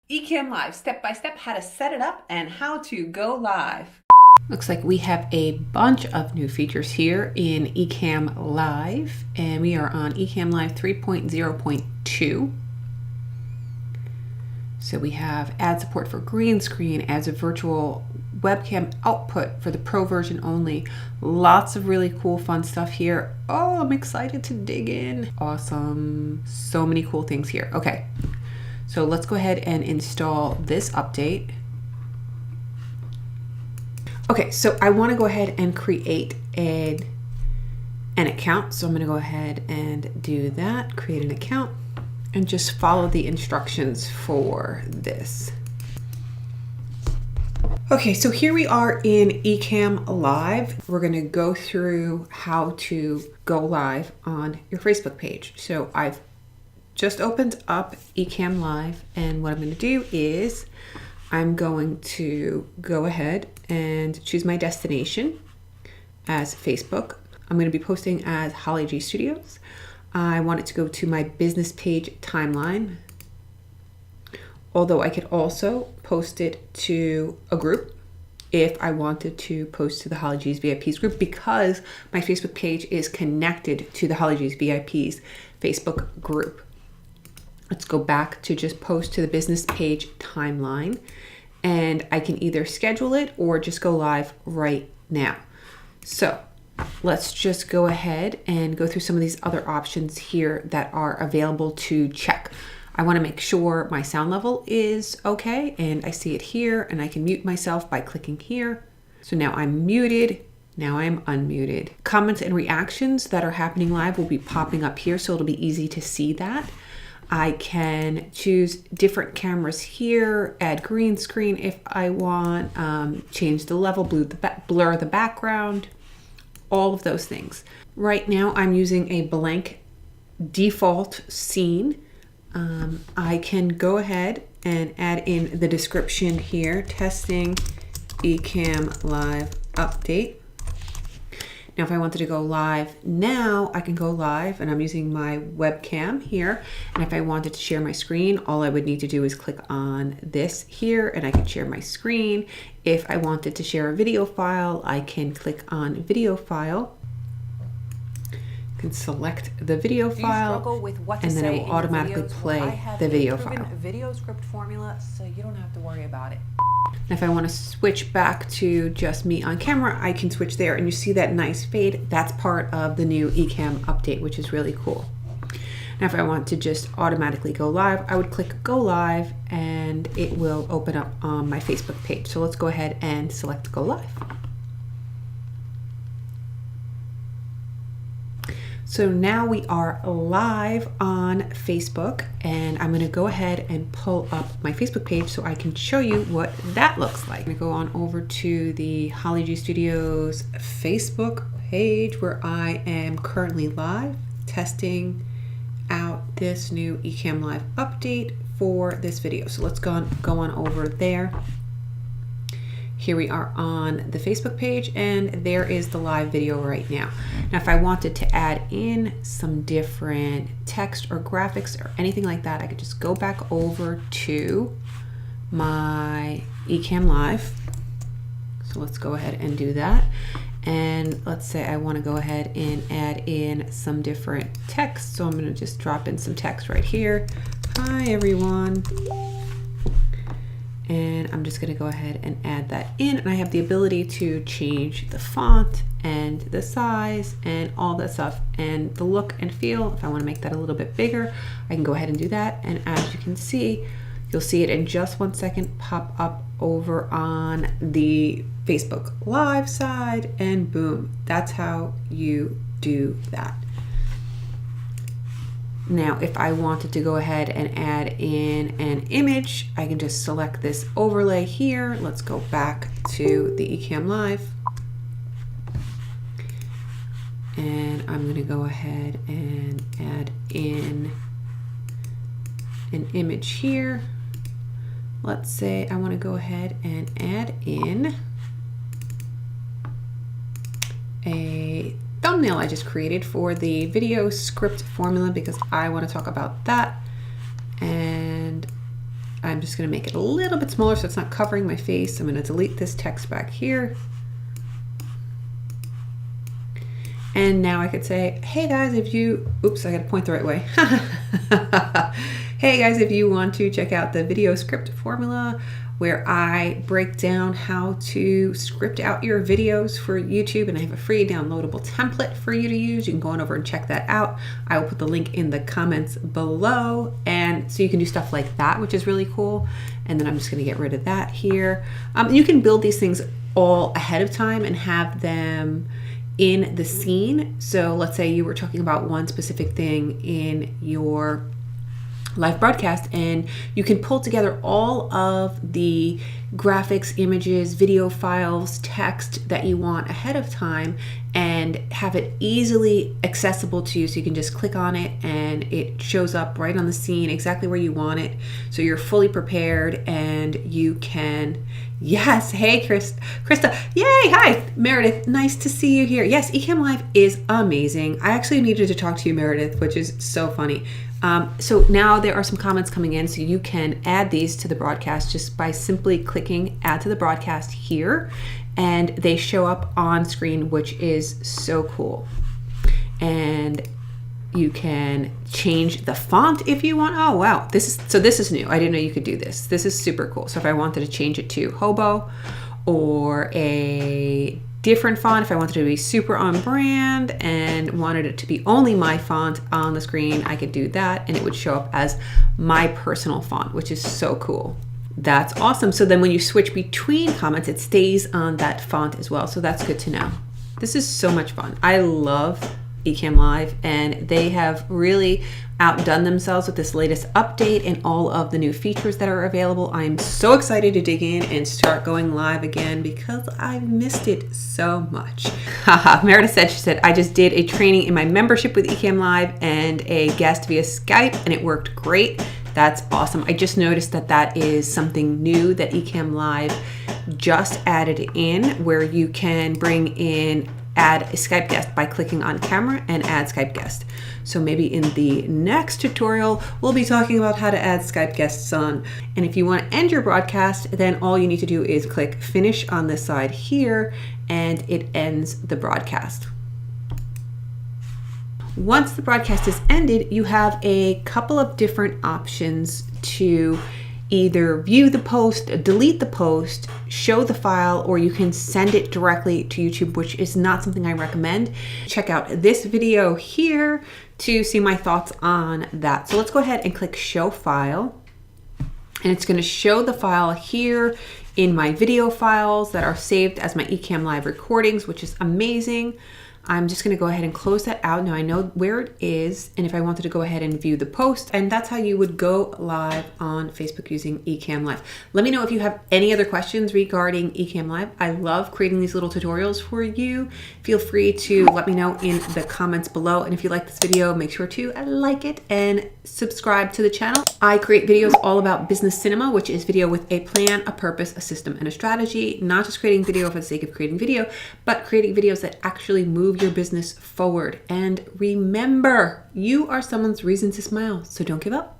Ecamm Live, step by step, how to set it up and how to go live. Looks like we have a bunch of new features here in Ecamm Live, and we are on Ecamm Live 3.0.2. So we have ad support for green screen, adds a virtual webcam output for the pro version only. Lots of really cool fun stuff here. Oh, I'm excited to dig in. Awesome. So many cool things here. Okay. So let's go ahead and install this update. Okay, so I want to go ahead and create an account. So I'm going to go ahead and do that, create an account, and just follow the instructions for this. Okay, so here we are in Ecamm Live. We're going to go through how to go live on your Facebook page. So I've just opened up Ecamm Live, and what I'm going to do is I'm going to go ahead and choose my destination as Facebook. I'm going to be posting as Holly G Studios. I want it to go to my business page timeline, although I could also post it to a group if I wanted to post to the Holly G's VIPs group, because my Facebook page is connected to the Holly G's VIPs Facebook group. Let's go back to just post to the business page timeline, and I can either schedule it or just go live right now. So let's just go ahead and go through some of these other options here that are available to check. I want to make sure my sound level is okay, and I see it here, and I can mute myself by clicking here. So now I'm muted. Now I'm unmuted. Comments and reactions that are happening live will be popping up here, so it'll be easy to see that. I can choose different cameras here, add green screen if I want, change the level, blur the background, all of those things. Right now I'm using a blank default scene. I can go ahead and add in the description here, testing Ecamm Live update. Now, if I wanted to go live now, I can go live, and I'm using my webcam here. And if I wanted to share my screen, all I would need to do is click on this here, and I can share my screen. If I wanted to share a video file, I can click on video file. I can select the video file, and then it will automatically play the video file. Video script formula, so you don't have to worry about it. And if I want to switch back to just me on camera, I can switch there, and you see that nice fade. That's part of the new Ecamm update, which is really cool. Now, if I want to just automatically go live, I would click go live, and it will open up on my Facebook page. So let's go ahead and select go live. So now we are live on Facebook, and I'm going to go ahead and pull up my Facebook page so I can show you what that looks like. I'm going to go on over to the Holly G Studios Facebook page where I am currently live testing out this new Ecamm Live update for this video. So let's go on over there. Here we are on the Facebook page, and there is the live video right now. Now, if I wanted to add in some different text or graphics or anything like that, I could just go back over to my Ecamm Live. So let's go ahead and do that. And let's say I want to go ahead and add in some different text. So I'm going to just drop in some text right here. Hi, everyone. And I'm just going to go ahead and add that in, and I have the ability to change the font and the size and all that stuff and the look and feel. If I want to make that a little bit bigger, I can go ahead and do that. And as you can see, you'll see it in just 1 second pop up over on the Facebook Live side, and boom, that's how you do that. Now, if I wanted to go ahead and add in an image, I can just select this overlay here. Let's go back to the Ecamm Live. And I'm going to go ahead and add in an image here. Let's say I want to go ahead and add in a thumbnail I just created for the video script formula, because I want to talk about that. And I'm just going to make it a little bit smaller so it's not covering my face. I'm going to delete this text back here. And now I could say, hey guys, if you, oops, I got to point the right way. Hey guys, if you want to check out the video script formula where I break down how to script out your videos for YouTube, and I have a free downloadable template for you to use. You can go on over and check that out. I will put the link in the comments below, and so you can do stuff like that, which is really cool. And then I'm just going to get rid of that here. You can build these things all ahead of time and have them in the scene. So let's say you were talking about one specific thing in your live broadcast, and you can pull together all of the graphics, images, video files, text that you want ahead of time and have it easily accessible to you. So you can just click on it and it shows up right on the scene exactly where you want it. So you're fully prepared and you can, yes, hey Krista, yay, hi, Meredith, nice to see you here. Yes, Ecamm Live is amazing. I actually needed to talk to you, Meredith, which is so funny. So now there are some comments coming in, so you can add these to the broadcast just by simply clicking add to the broadcast here, and they show up on screen, which is so cool. And you can change the font if you want. Oh wow, this is new. I didn't know you could do this. This is super cool. So if I wanted to change it to Hobo or a different font, if I wanted it to be super on brand and wanted it to be only my font on the screen, I could do that and it would show up as my personal font, which is so cool. That's awesome. So then when you switch between comments, it stays on that font as well. So that's good to know. This is so much fun. I love Ecamm Live, and they have really outdone themselves with this latest update and all of the new features that are available. I'm so excited to dig in and start going live again because I've missed it so much. Haha, Meredith said, she said, I just did a training in my membership with Ecamm Live and a guest via Skype, and it worked great. That's awesome. I just noticed that that is something new that Ecamm Live just added in, where you can bring in add a Skype guest by clicking on camera and add Skype guest. So maybe in the next tutorial, we'll be talking about how to add Skype guests on. And if you want to end your broadcast, then all you need to do is click finish on this side here, and it ends the broadcast. Once the broadcast is ended, you have a couple of different options to either view the post, delete the post, show the file, or you can send it directly to YouTube, which is not something I recommend. Check out this video here to see my thoughts on that. So let's go ahead and click show file, and it's going to show the file here in my video files that are saved as my Ecamm Live recordings, which is amazing. I'm just going to go ahead and close that out. Now I know where it is, and if I wanted to go ahead and view the post, and that's how you would go live on Facebook using Ecamm Live. Let me know if you have any other questions regarding Ecamm Live. I love creating these little tutorials for you. Feel free to let me know in the comments below, and if you like this video, make sure to like it and subscribe to the channel. I create videos all about business cinema, which is video with a plan, a purpose, a system, and a strategy. Not just creating video for the sake of creating video, but creating videos that actually move your business forward. And remember, you are someone's reason to smile, so don't give up.